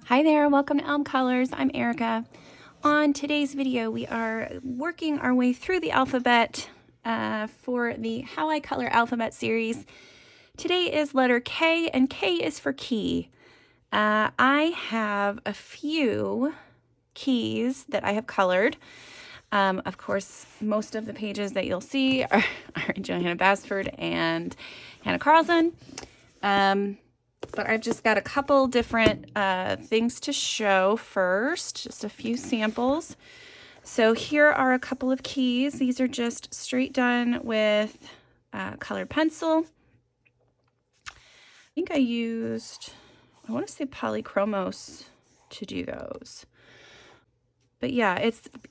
Hi there, welcome to Elm Colors. I'm Erica. On today's video, we are working our way through the alphabet for the How I Color Alphabet series. Today is letter K, and K is for key. I have a few keys that I have colored. Of course, most of the pages that you'll see are Johanna Basford and Hannah Carlson. But I've just got a couple different things to show first, just a few samples. So here are a couple of keys. These are just straight done with colored pencil. I think I used, I want to say Polychromos to do those. But yeah,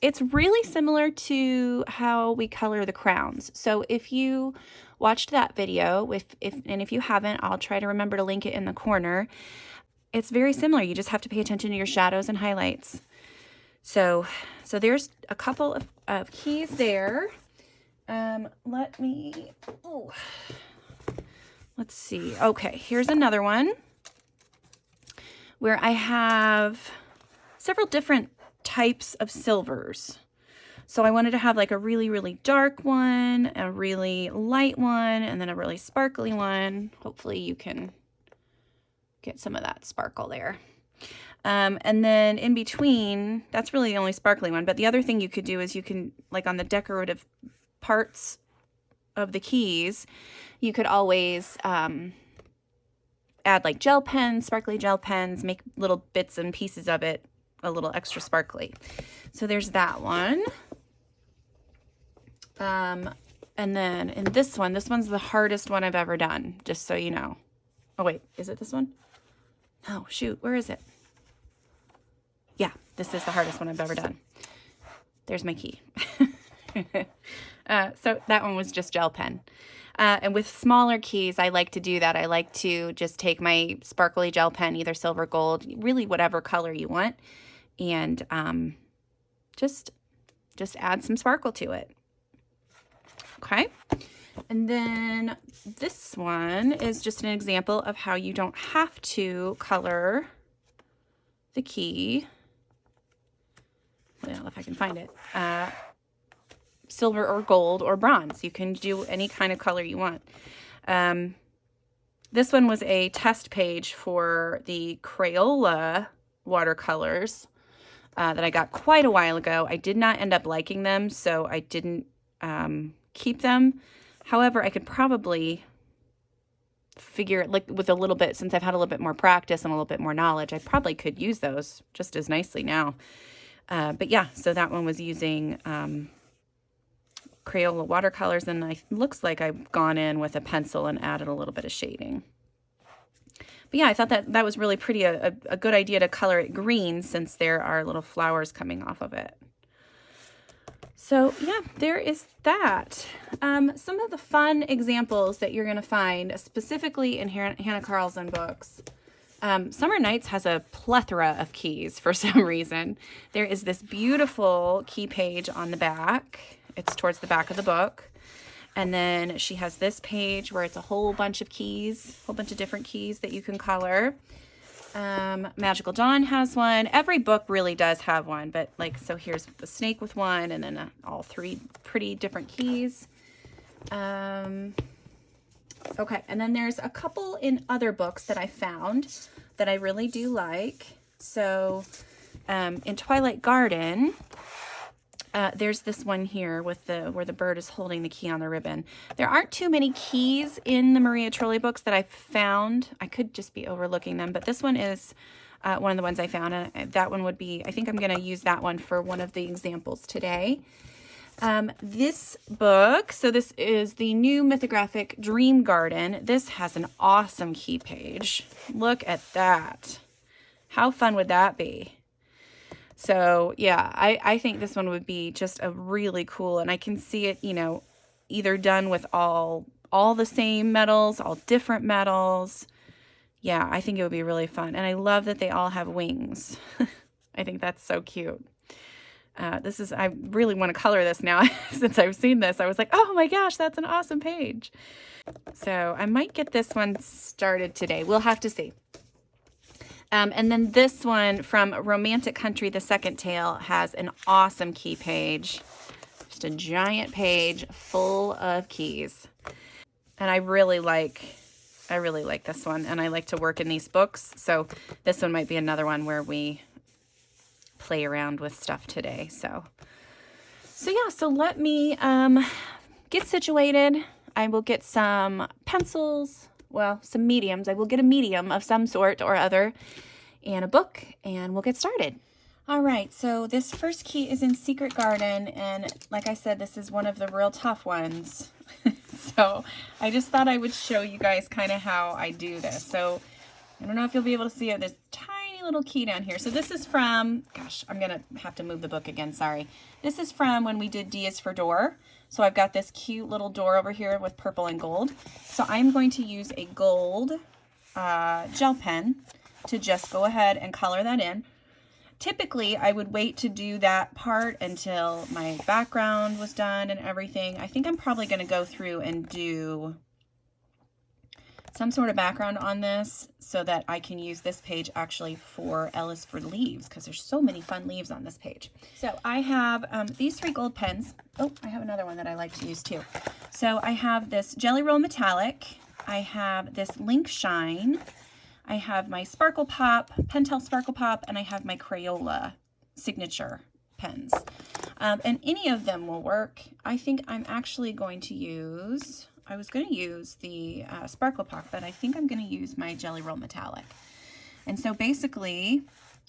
it's really similar to how we color the crowns. So if you watched that video, if you haven't, I'll try to remember to link it in the corner. It's very similar. You just have to pay attention to your shadows and highlights. So there's a couple of keys there. Let's see. Okay, here's another one where I have several different types of silvers. So I wanted to have like a really, really dark one, a really light one, and then a really sparkly one. Hopefully you can get some of that sparkle there. And then in between, that's really the only sparkly one. But the other thing you could do is you can, like on the decorative parts of the keys, you could always add like gel pens, sparkly gel pens, make little bits and pieces of it a little extra sparkly. So there's that one. And then in this one's the hardest one I've ever done, just so you know. Oh wait, is it this one? Oh shoot, where is it? Yeah, this is the hardest one I've ever done. There's my key. So that one was just gel pen. And with smaller keys, I like to do that. I like to just take my sparkly gel pen, either silver, gold, really whatever color you want, and just add some sparkle to it. Okay, and then this one is just an example of how you don't have to color the key. Well, if I can find it. Silver or gold or bronze. You can do any kind of color you want. This one was a test page for the Crayola watercolors that I got quite a while ago. I did not end up liking them, so I didn't keep them. However, I could probably figure it, like with a little bit, since I've had a little bit more practice and a little bit more knowledge, I probably could use those just as nicely now. But yeah, so that one was using Crayola watercolors, and it looks like I've gone in with a pencil and added a little bit of shading. But yeah, I thought that was really pretty, a good idea to color it green since there are little flowers coming off of it. So yeah, there is that. Some of the fun examples that you're going to find specifically in Hannah Carlson books. Summer Nights has a plethora of keys for some reason. There is this beautiful key page on the back. It's towards the back of the book. And then she has this page where it's a whole bunch of keys, a whole bunch of different keys that you can color. Magical Dawn has one. Every book really does have one, but like, so here's the snake with one, and then all three pretty different keys. Okay, and then there's a couple in other books that I found that I really do like. So in Twilight Garden, there's this one here with where the bird is holding the key on the ribbon. There aren't too many keys in the Maria Trolley books that I found. I could just be overlooking them, but this one is one of the ones I found. And that one would be, I think I'm going to use that one for one of the examples today. This book, so this is the new Mythographic Dream Garden. This has an awesome key page. Look at that. How fun would that be? So yeah, I think this one would be just a really cool, and I can see it, you know, either done with all the same metals, all different metals. Yeah, I think it would be really fun. And I love that they all have wings. I think that's so cute. I really want to color this now. Since I've seen this, I was like, oh my gosh, that's an awesome page. So I might get this one started today. We'll have to see. And then this one from Romantic Country, The Second Tale, has an awesome key page. Just a giant page full of keys. And I really like this one, and I like to work in these books. So this one might be another one where we play around with stuff today. So yeah, so let me get situated. I will get some pencils, well, some mediums. I will get a medium of some sort or other and a book, and we'll get started. All right, so this first key is in Secret Garden, and like I said, this is one of the real tough ones. So I just thought I would show you guys kind of how I do this. So I don't know if you'll be able to see it. This tiny little key down here. So this is from, gosh, I'm going to have to move the book again, sorry. This is from when we did D is for Door. So I've got this cute little door over here with purple and gold. So I'm going to use a gold gel pen to just go ahead and color that in. Typically, I would wait to do that part until my background was done and everything. I think I'm probably going to go through and do some sort of background on this so that I can use this page actually for L is for Leaves, because there's so many fun leaves on this page. So I have these 3 gold pens. Oh, I have another one that I like to use too. So I have this Jelly Roll Metallic. I have this Link Shine. I have my SparklePop, Pentel SparklePop, and I have my Crayola signature pens. And any of them will work. I think I'm actually going to use, I was going to use the SparklePop, but I think I'm going to use my Jelly Roll Metallic. And so basically,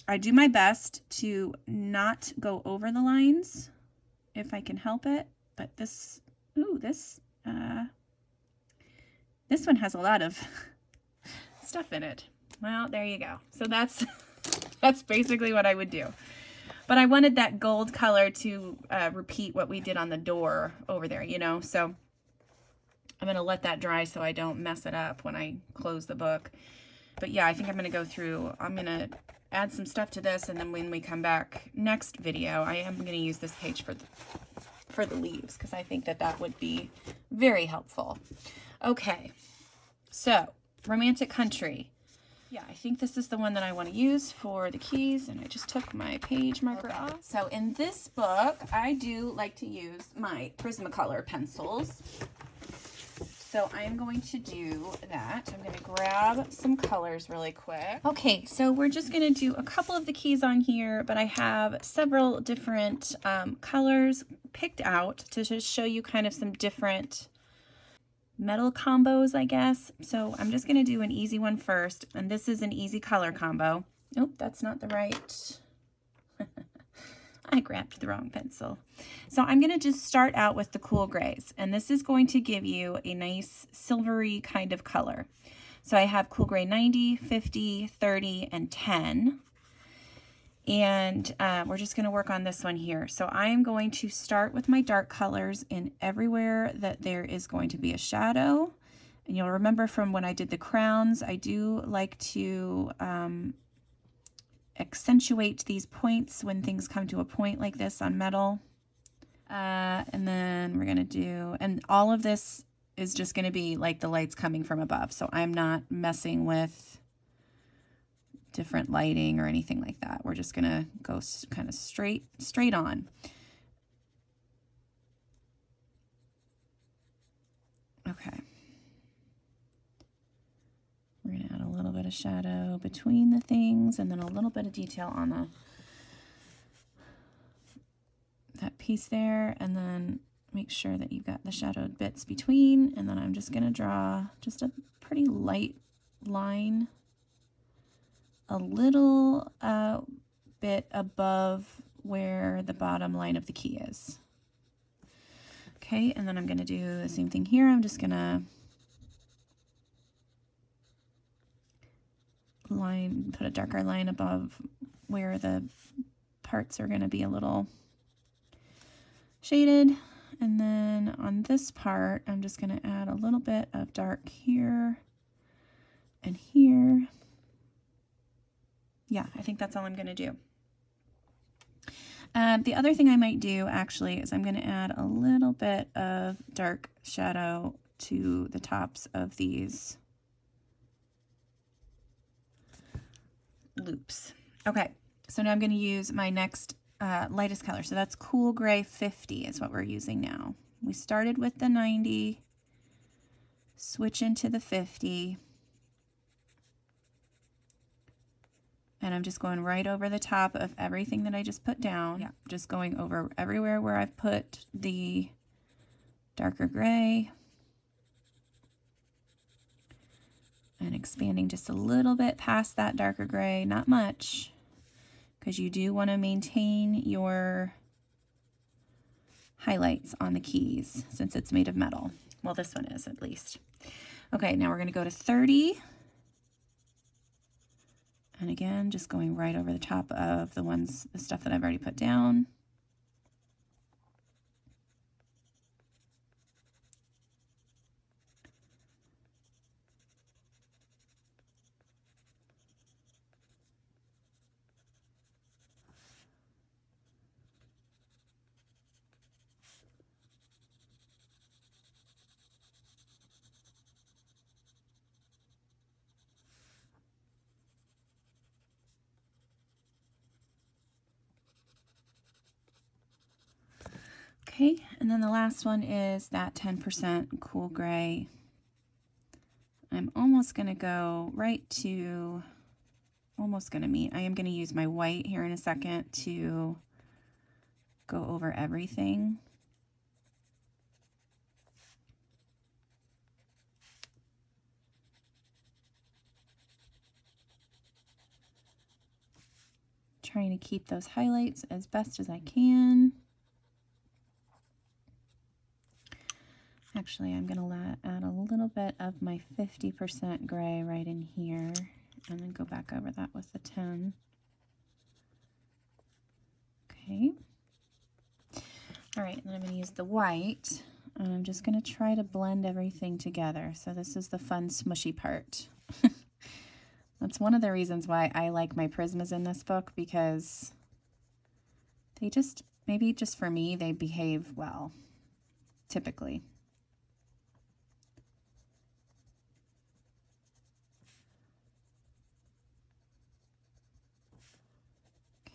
I do my best to not go over the lines if I can help it. But this, ooh, this one has a lot of stuff in it. Well, there you go. So that's basically what I would do. But I wanted that gold color to repeat what we did on the door over there, you know. So I'm going to let that dry so I don't mess it up when I close the book. But yeah, I think I'm going to go through, I'm going to add some stuff to this, and then when we come back next video, I am going to use this page for the leaves, because I think that would be very helpful. Okay, so Romantic Country. Yeah, I think this is the one that I want to use for the keys, and I just took my page marker off. So in this book, I do like to use my Prismacolor pencils. So I'm going to do that. I'm going to grab some colors really quick. Okay, so we're just going to do a couple of the keys on here, but I have several different colors picked out to just show you kind of some different metal combos, I guess. So I'm just going to do an easy one first, and this is an easy color combo. Nope, that's not the right. I grabbed the wrong pencil. So I'm going to just start out with the cool grays, and this is going to give you a nice silvery kind of color. So I have cool gray 90, 50, 30, and 10. And we're just going to work on this one here. So I am going to start with my dark colors in everywhere that there is going to be a shadow. And you'll remember from when I did the crowns, I do like to accentuate these points when things come to a point like this on metal. And then we're going to do, and all of this is just going to be like the lights coming from above. So I'm not messing with different lighting or anything like that. We're just going to go kind of straight on. Okay. We're going to add a little bit of shadow between the things, and then a little bit of detail on that piece there, and then make sure that you've got the shadowed bits between, and then I'm just going to draw just a pretty light line a little bit above where the bottom line of the key is. Okay, and then I'm going to do the same thing here. I'm just going to put a darker line above where the parts are going to be a little shaded. And then on this part, I'm just going to add a little bit of dark here and here. Yeah, I think that's all I'm going to do. The other thing I might do actually is I'm going to add a little bit of dark shadow to the tops of these loops. Okay, so now I'm going to use my next lightest color. So that's Cool Gray 50 is what we're using now. We started with the 90, switch into the 50, and I'm just going right over the top of everything that I just put down. Yeah, just going over everywhere where I've put the darker gray and expanding just a little bit past that darker gray, not much, because you do want to maintain your highlights on the keys since it's made of metal. Well, this one is at least. Okay, now we're going to go to 30. And again, just going right over the top of the stuff that I've already put down. Okay, and then the last one is that 10% Cool Gray. I'm almost going to go right to, almost going to meet. I am going to use my white here in a second to go over everything. Trying to keep those highlights as best as I can. Actually, I'm going to add a little bit of my 50% gray right in here, and then go back over that with the 10. Okay. All right, and then I'm going to use the white, and I'm just going to try to blend everything together. So this is the fun, smushy part. That's one of the reasons why I like my Prismas in this book, because they just, maybe just for me, they behave well, typically.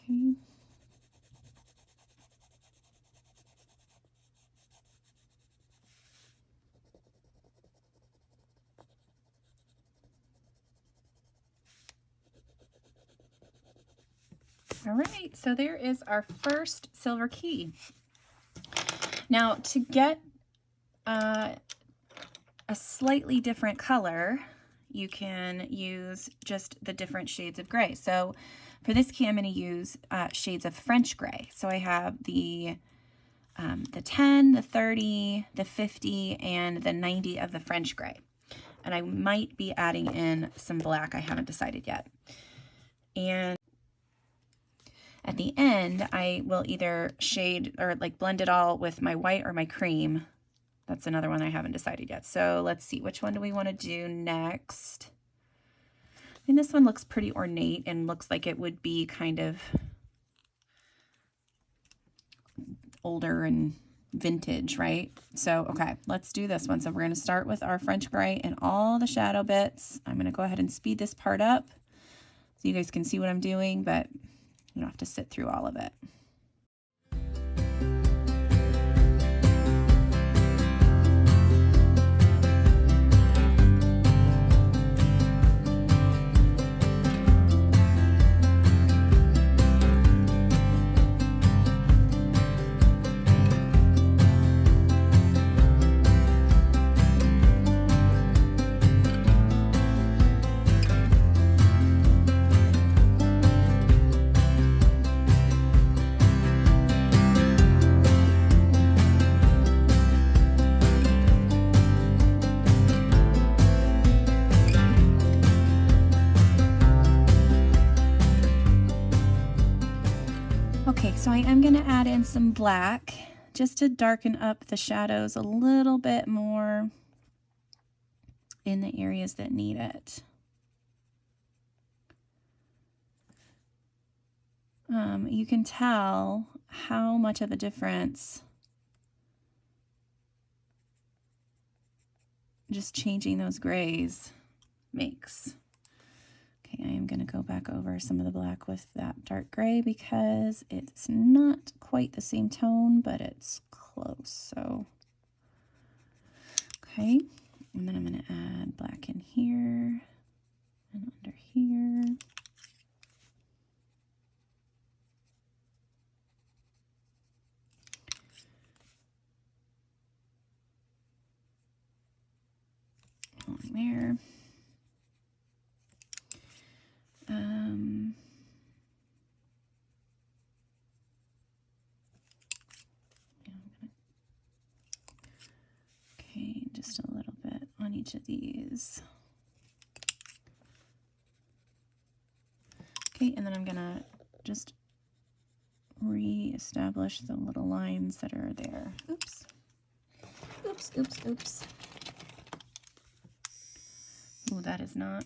Okay. All right, so there is our first silver key. Now, to get a slightly different color, you can use just the different shades of gray. So for this key, I'm going to use shades of French gray. So I have the 10, the 30, the 50, and the 90 of the French gray. And I might be adding in some black. I haven't decided yet. And at the end, I will either shade or like blend it all with my white or my cream. That's another one I haven't decided yet. So let's see, which one do we want to do next? I mean, this one looks pretty ornate and looks like it would be kind of older and vintage, right? So, okay, let's do this one. So we're going to start with our French gray and all the shadow bits. I'm going to go ahead and speed this part up so you guys can see what I'm doing, but you don't have to sit through all of it. Okay, so I am going to add in some black just to darken up the shadows a little bit more in the areas that need it. You can tell how much of a difference just changing those grays makes. Okay, I am going to go back over some of the black with that dark gray because it's not quite the same tone, but it's close. So, okay, and then I'm going to add black in here and under here. Along there. Okay, just a little bit on each of these. Okay, and then I'm gonna just re-establish the little lines that are there. Oops. Oops, oops, oops. Oh, that is not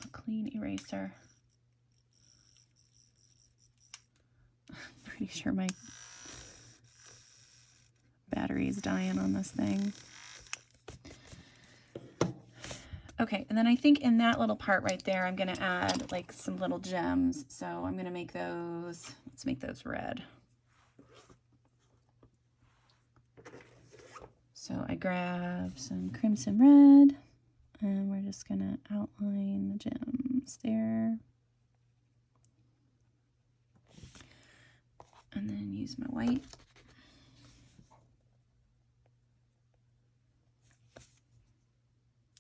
a clean eraser. I'm pretty sure my battery is dying on this thing. Okay, and then I think in that little part right there, I'm gonna add like some little gems. So I'm gonna make those, let's make those red. So I grab some crimson red, and we're just gonna outline the gems there. And then use my white.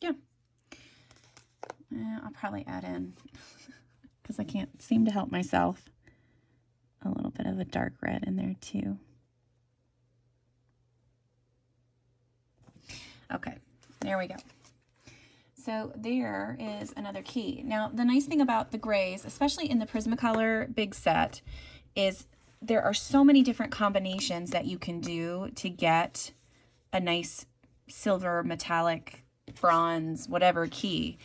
Yeah. I'll probably add in, because I can't seem to help myself, a little bit of a dark red in there too. Okay, there we go. So there is another key. Now, the nice thing about the grays, especially in the Prismacolor big set, is there are so many different combinations that you can do to get a nice silver, metallic, bronze, whatever key.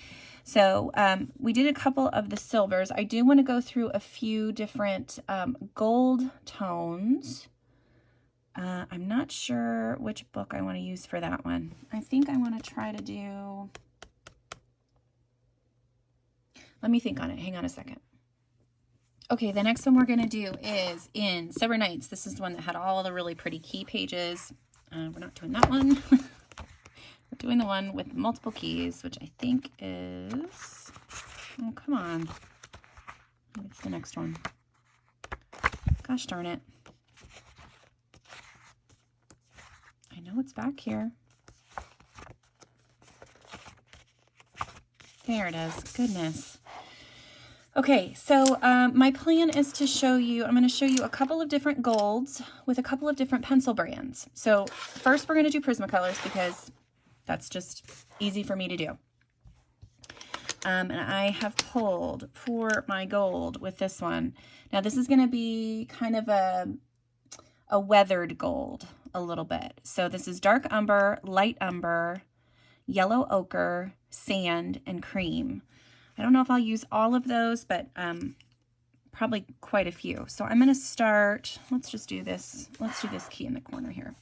So we did a couple of the silvers. I do want to go through a few different gold tones. I'm not sure which book I want to use for that one. I think I want to try to do... Let me think on it. Hang on a second. Okay, the next one we're going to do is in Sober Nights. This is the one that had all the really pretty key pages. We're not doing that one. We're doing the one with multiple keys, which I think is... Oh, come on. What's the next one? Gosh darn it. I know it's back here. There it is. Goodness. Okay, so my plan is to show you, I'm going to show you a couple of different golds with a couple of different pencil brands. So first we're going to do Prismacolors because that's just easy for me to do. And I have pulled for my gold with this one. Now this is going to be kind of a weathered gold a little bit. So this is dark umber, light umber, yellow ochre, sand, and cream. I don't know if I'll use all of those, but probably quite a few. So I'm going to start, let's just do this. Let's do this key in the corner here.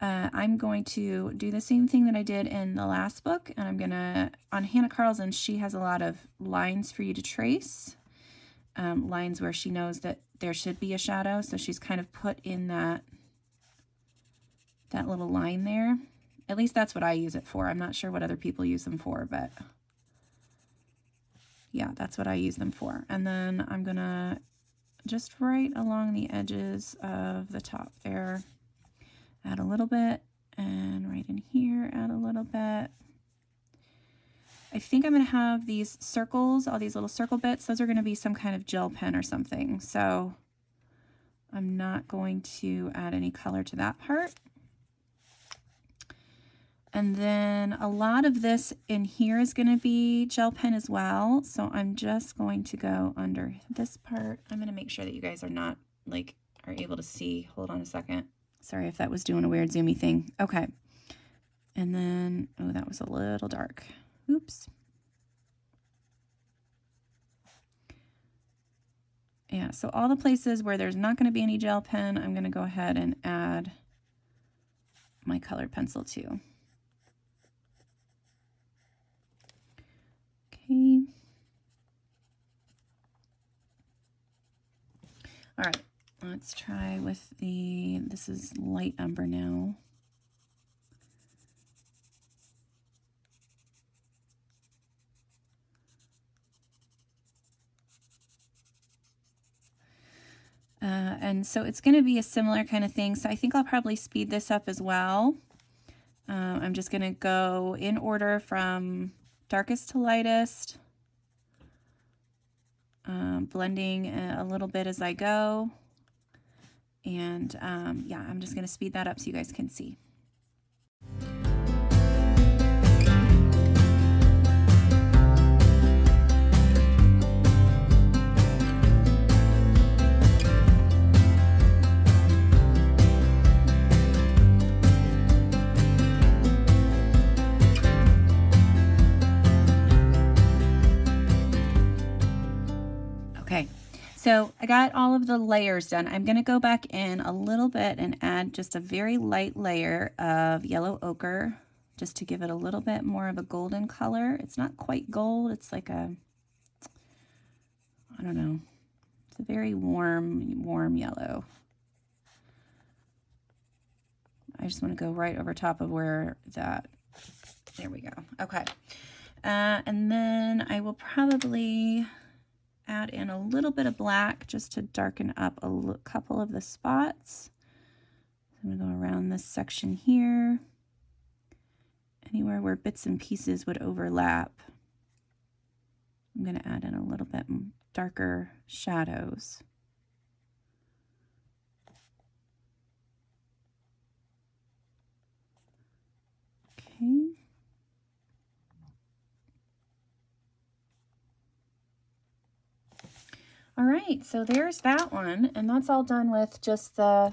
I'm going to do the same thing that I did in the last book, and I'm going to, on Hannah Carlson, she has a lot of lines for you to trace, lines where she knows that there should be a shadow, so she's kind of put in that little line there. At least that's what I use it for. I'm not sure what other people use them for, but yeah, that's what I use them for. And then I'm gonna just right along the edges of the top there, add a little bit, and right in here, add a little bit. I think I'm gonna have these circles, all these little circle bits, those are gonna be some kind of gel pen or something. So I'm not going to add any color to that part. And then a lot of this in here is going to be gel pen as well. So I'm just going to go under this part. I'm going to make sure that you guys are not like are able to see. Hold on a second. Sorry if that was doing a weird zoomy thing. Okay. And then, oh, that was a little dark. Oops. Yeah, so all the places where there's not going to be any gel pen, I'm going to go ahead and add my colored pencil too. All right, let's try with this is light umber now. And so it's going to be a similar kind of thing. So I think I'll probably speed this up as well. I'm just going to go in order from darkest to lightest, blending a little bit as I go. And yeah, I'm just going to speed that up so you guys can see. Okay, so I got all of the layers done. I'm going to go back in a little bit and add just a very light layer of yellow ochre, just to give it a little bit more of a golden color. It's not quite gold. It's like a, I don't know. It's a very warm yellow. I just want to go right over top of where that, there we go. Okay. And then I will probably add in a little bit of black just to darken up a couple of the spots. I'm going to go around this section here. Anywhere where bits and pieces would overlap, I'm going to add in a little bit darker shadows. Okay. All right, so there's that one, and that's all done with just the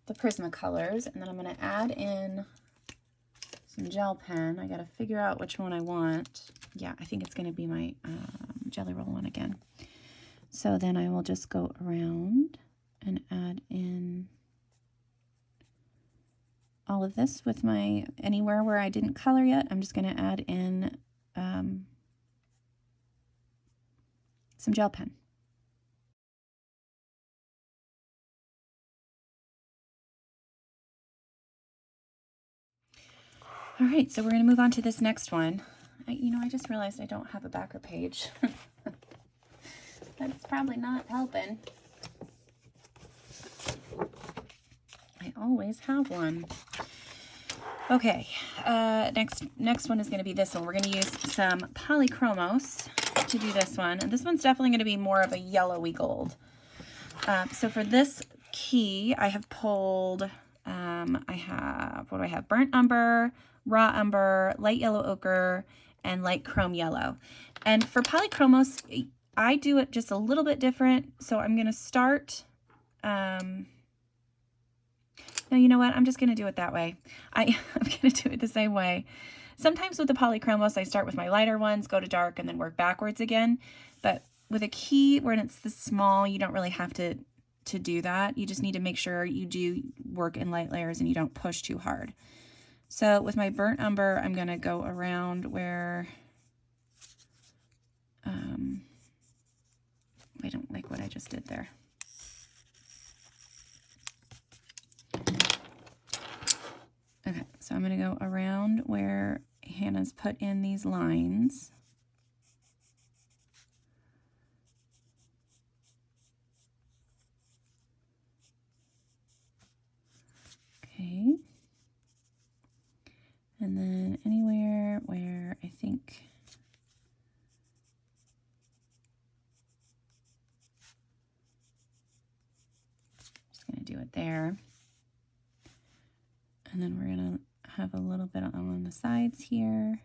Prismacolors, and then I'm going to add in some gel pen. I got to figure out which one I want. Yeah, I think it's going to be my Jelly Roll one again. So then I will just go around and add in all of this with my, anywhere where I didn't color yet, I'm just going to add in some gel pen. All right, so we're going to move on to this next one. I just realized I don't have a backer page. That's probably not helping. I always have one. Okay, next one is going to be this one. We're going to use some Polychromos to do this one, and this one's definitely going to be more of a yellowy gold. So for this key, I have pulled, I have, what do I have? Burnt umber, raw umber, light yellow ochre, and light chrome yellow. And for Polychromos, I do it just a little bit different. So I'm going to start, no, you know what? I'm just going to do it that way. I'm going to do it the same way. Sometimes with the Polychromos, I start with my lighter ones, go to dark, and then work backwards again. But with a key, when it's this small, you don't really have to do that. You just need to make sure you do work in light layers and you don't push too hard. So with my burnt umber, I'm going to go around where I don't like what I just did there. Okay, so I'm going to go around where Hannah's put in these lines. Okay. And then anywhere where I think just going to do it there. And then we're going to have a little bit on the sides here.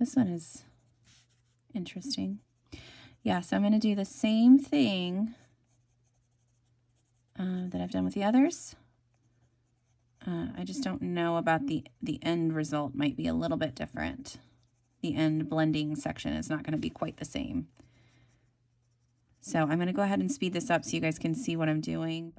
This one is interesting. Yeah, so I'm going to do the same thing that I've done with the others. I just don't know about the end result. Might be a little bit different. The end blending section is not going to be quite the same. So I'm going to go ahead and speed this up so you guys can see what I'm doing.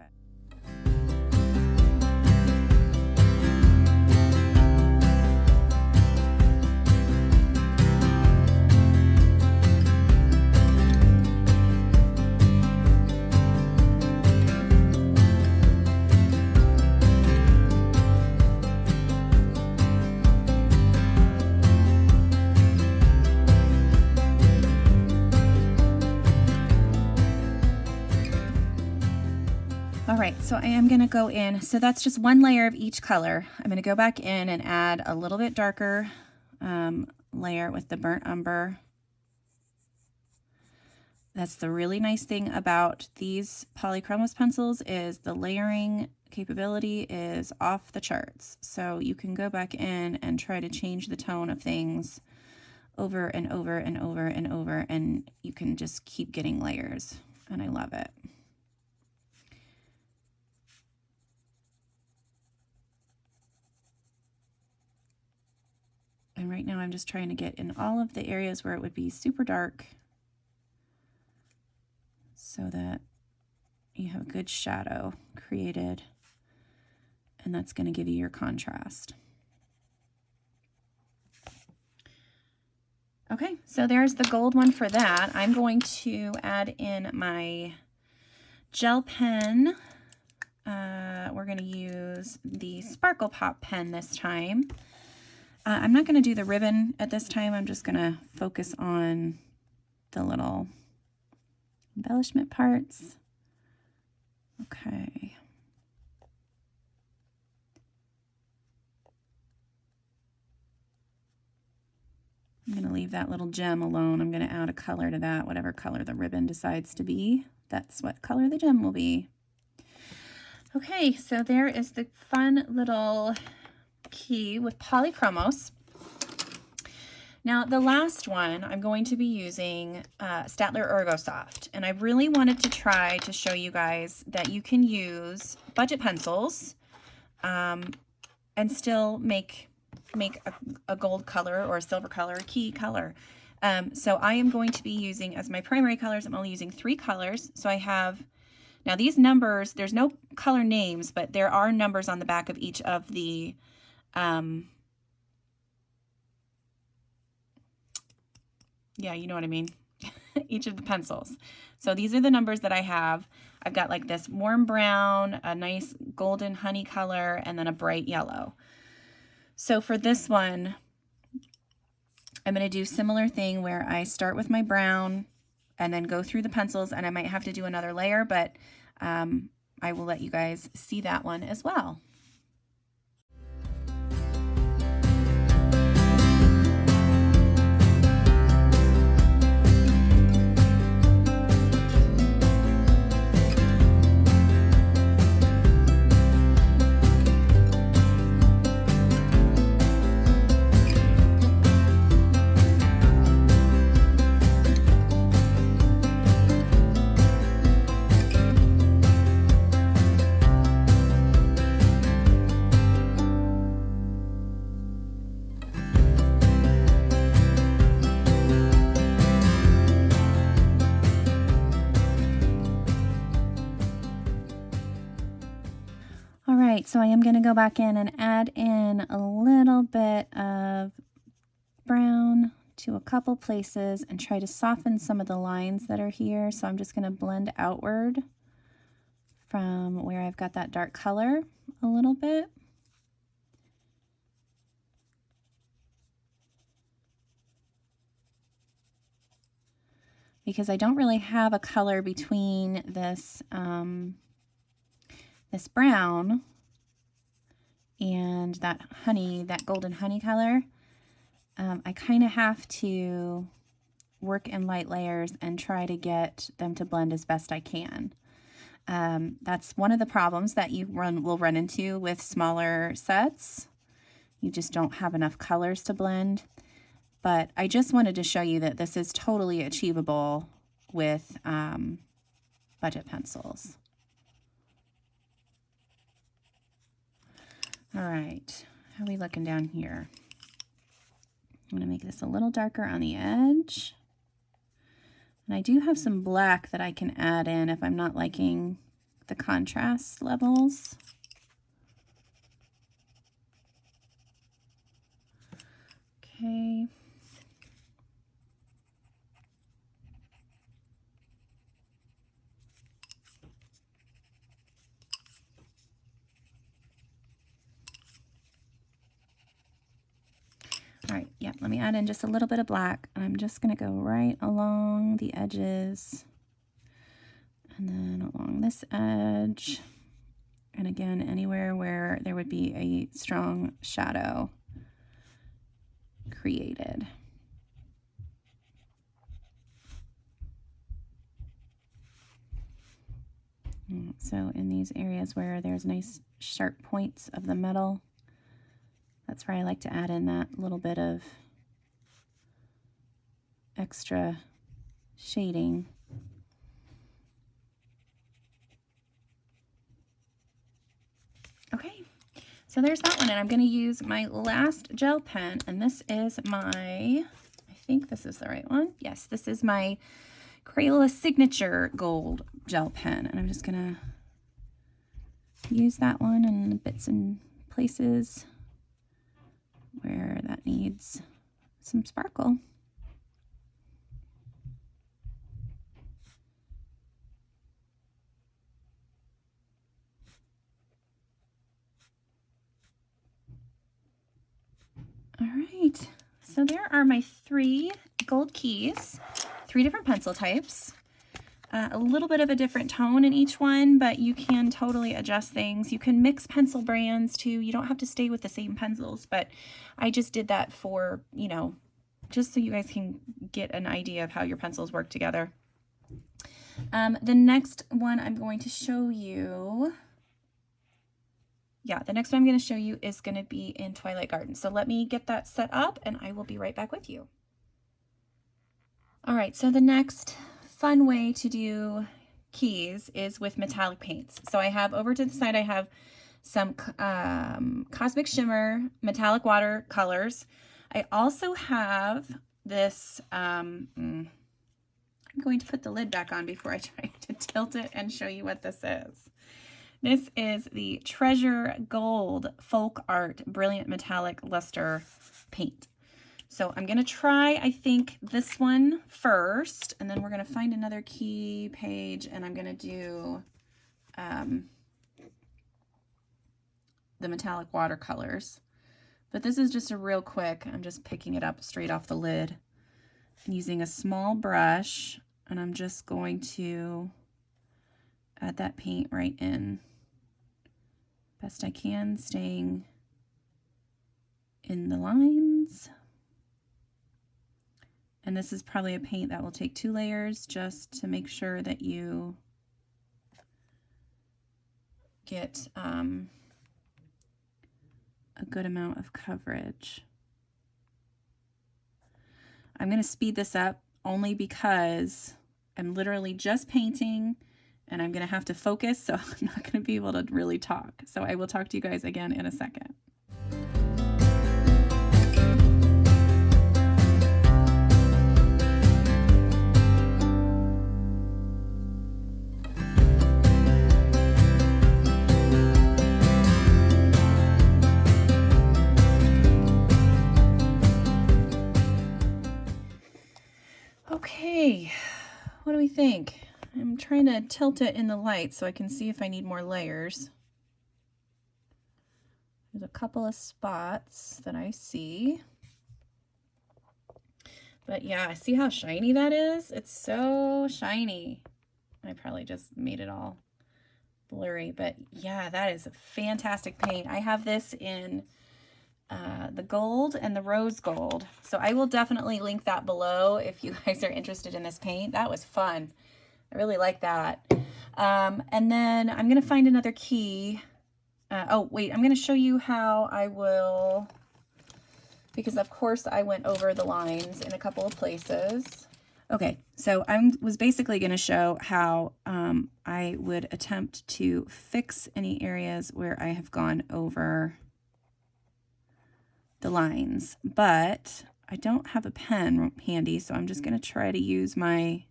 so I am going to go in. So that's just one layer of each color. I'm going to go back in and add a little bit darker layer with the burnt umber. That's the really nice thing about these Polychromos pencils is the layering capability is off the charts. So you can go back in and try to change the tone of things over and over and over and over, and you can just keep getting layers, and I love it. And right now I'm just trying to get in all of the areas where it would be super dark so that you have a good shadow created, and that's going to give you your contrast. Okay, so there's the gold one for that. I'm going to add in my gel pen. We're going to use the SparklePop pen this time. I'm not going to do the ribbon at this time. I'm just going to focus on the little embellishment parts. Okay. I'm going to leave that little gem alone. I'm going to add a color to that, whatever color the ribbon decides to be. That's what color the gem will be. Okay, so there is the fun little key with Polychromos. Now, the last one, I'm going to be using Staedtler ErgoSoft, and I really wanted to try to show you guys that you can use budget pencils and still make a gold color or a silver color, a key color. So I am going to be using, as my primary colors, I'm only using 3 colors. So I have, now these numbers, there's no color names, but there are numbers on the back of each of the, yeah, you know what I mean, each of the pencils. So these are the numbers that I have. I've got like this warm brown, a nice golden honey color, and then a bright yellow. So for this one, I'm going to do a similar thing where I start with my brown and then go through the pencils, and I might have to do another layer, but I will let you guys see that one as well. So I am going to go back in and add in a little bit of brown to a couple places and try to soften some of the lines that are here. So I'm just going to blend outward from where I've got that dark color a little bit. Because I don't really have a color between this, this brown and that honey, that golden honey color. I kind of have to work in light layers and try to get them to blend as best I can. That's one of the problems that you will run into with smaller sets. You just don't have enough colors to blend. But I just wanted to show you that this is totally achievable with budget pencils. All right, how are we looking down here? I'm going to make this a little darker on the edge. And I do have some black that I can add in if I'm not liking the contrast levels. Okay. All right, yeah, let me add in just a little bit of black. I'm just going to go right along the edges and then along this edge And again, anywhere where there would be a strong shadow created. So in these areas where there's nice sharp points of the metal, that's where I like to add in that little bit of extra shading. Okay, so there's that one, and I'm going to use my last gel pen, and this is my, I think this is the right one. Yes, this is my Crayola Signature Gold gel pen, and I'm just going to use that one in bits and places where that needs some sparkle. All right, so there are my 3 gold keys, 3 different pencil types, a little bit of a different tone in each one, but you can totally adjust things. You can mix pencil brands too. You don't have to stay with the same pencils, but I just did that for, you know, just so you guys can get an idea of how your pencils work together. The next one I'm going to show you, the next one I'm going to show you is going to be in Twilight Garden. So let me get that set up and I will be right back with you. All right, so the next fun way to do keys is with metallic paints. So I have over to the side, I have some Cosmic Shimmer metallic watercolors. I also have this, I'm going to put the lid back on before I try to tilt it and show you what this is. This is the Treasure Gold Folk Art Brilliant Metallic Luster Paint. So I'm going to try, I think, this one first, and then we're going to find another key page, and I'm going to do the metallic watercolors. But this is just a real quick, I'm just picking it up straight off the lid and using a small brush, and I'm just going to add that paint right in best I can, staying in the lines. And this is probably a paint that will take 2 layers just to make sure that you get a good amount of coverage. I'm going to speed this up only because I'm literally just painting and I'm going to have to focus, so I'm not going to be able to really talk. So I will talk to you guys again in a second. Okay, what do we think? I'm trying to tilt it in the light so I can see if I need more layers. There's a couple of spots that I see. But yeah, see how shiny that is? It's so shiny. I probably just made it all blurry, but yeah, that is a fantastic paint. I have this in the gold and the rose gold. So I will definitely link that below if you guys are interested in this paint. That was fun. I really like that. And then I'm going to find another key. Oh, wait, I'm going to show you how I will, because of course I went over the lines in a couple of places. Okay, so I was basically going to show how I would attempt to fix any areas where I have gone over the lines, but I don't have a pen handy, so I'm just going to try to use my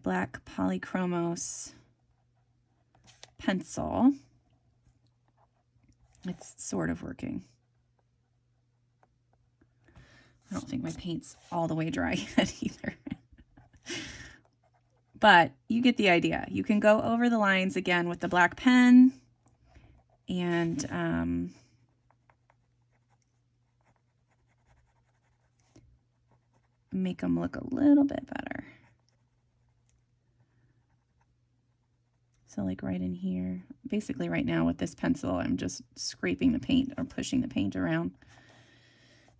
black Polychromos pencil. It's sort of working. I don't think my paint's all the way dry yet either. But you get the idea. You can go over the lines again with the black pen and make them look a little bit better. So like right in here, basically right now with this pencil, I'm just scraping the paint or pushing the paint around.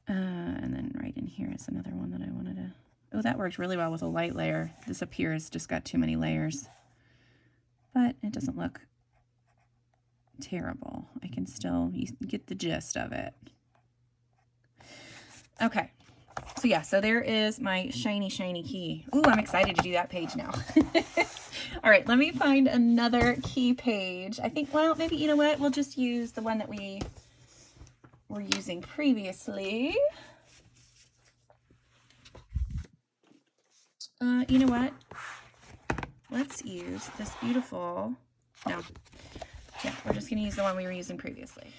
And then right in here is another one that I wanted to, oh, that worked really well with a light layer. This up here has just got too many layers, but it doesn't look terrible. I can still, you get the gist of it. Okay. So yeah, so there is my shiny, shiny key. Ooh, I'm excited to do that page now. All right, let me find another key page. I think, well, maybe, you know what? We'll just use the one that we were using previously. You know what? Let's use this beautiful, no. Yeah, we're just going to use the one we were using previously.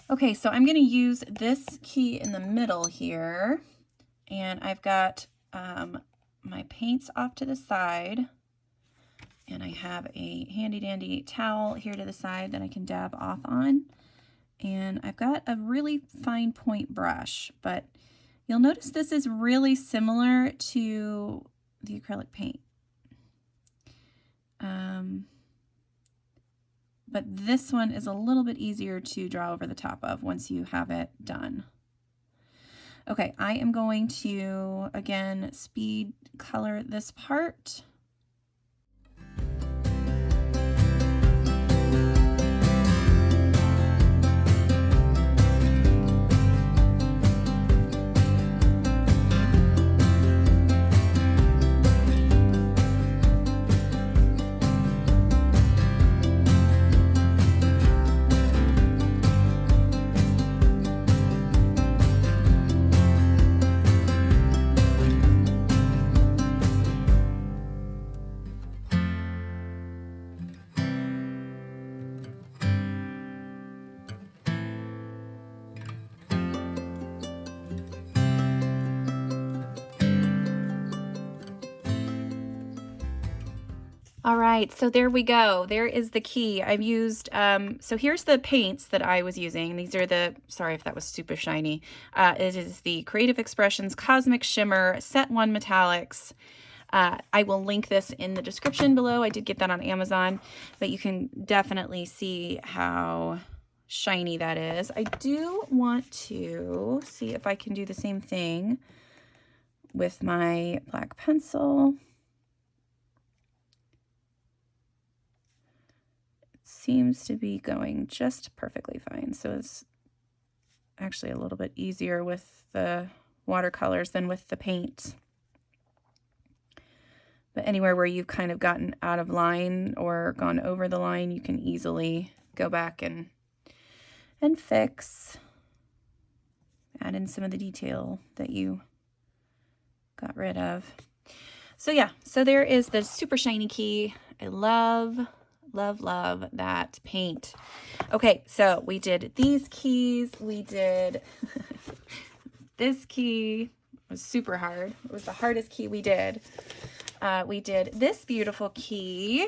Okay, so I'm going to use this key in the middle here. And I've got my paints off to the side. And I have a handy dandy towel here to the side that I can dab off on. And I've got a really fine point brush. But you'll notice this is really similar to the acrylic paint. But this one is a little bit easier to draw over the top of once you have it done. Okay, I am going to, again, speed color this part. All right, so there we go. There is the key. I've used, so here's the paints that I was using. These are the, sorry if that was super shiny. It is the Creative Expressions Cosmic Shimmer Set 1 Metallics. I will link this in the description below. I did get that on Amazon, but you can definitely see how shiny that is. I do want to see if I can do the same thing with my black pencil. Seems to be going just perfectly fine. So it's actually a little bit easier with the watercolors than with the paint. But anywhere where you've kind of gotten out of line or gone over the line, you can easily go back and fix. Add in some of the detail that you got rid of. So yeah, so there is the super shiny key. I love that paint. Okay, so we did these keys. We did this key. It was super hard. It was the hardest key we did. We did this beautiful key.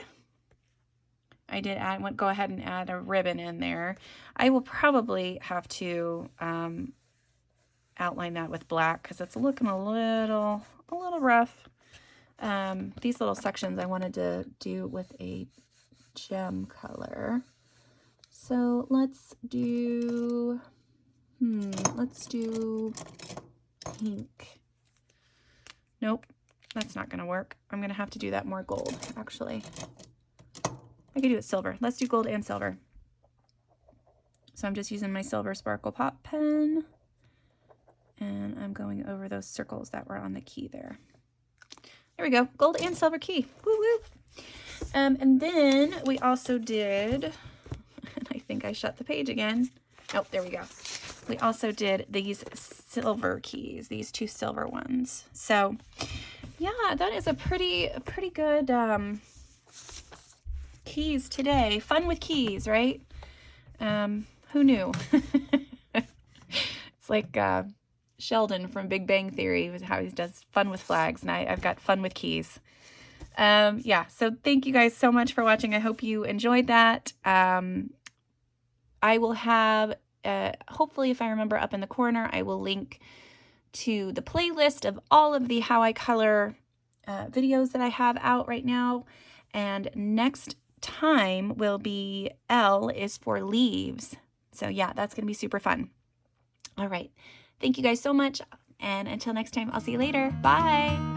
I did go ahead and add a ribbon in there. I will probably have to outline that with black because it's looking a little rough. These little sections I wanted to do with a gem color. So let's do pink. Nope, that's not gonna work. I'm gonna have to do that more gold, actually. I could do it silver. Let's do gold and silver. So I'm just using my silver SparklePop pen and I'm going over those circles that were on the key there. There we go, gold and silver key. Woo woo. And then we also did, and I think I shut the page again. Oh, there we go. We also did these silver keys, these two silver ones. So yeah, that is a pretty good keys today. Fun with keys, right? Who knew? It's like Sheldon from Big Bang Theory, how he does fun with flags, and I've got fun with keys. Yeah, so thank you guys so much for watching. I hope you enjoyed that. I will have, hopefully if I remember up in the corner, I will link to the playlist of all of the How I Color videos that I have out right now. And next time will be L is for leaves. So yeah, that's going to be super fun. All right. Thank you guys so much. And until next time, I'll see you later. Bye.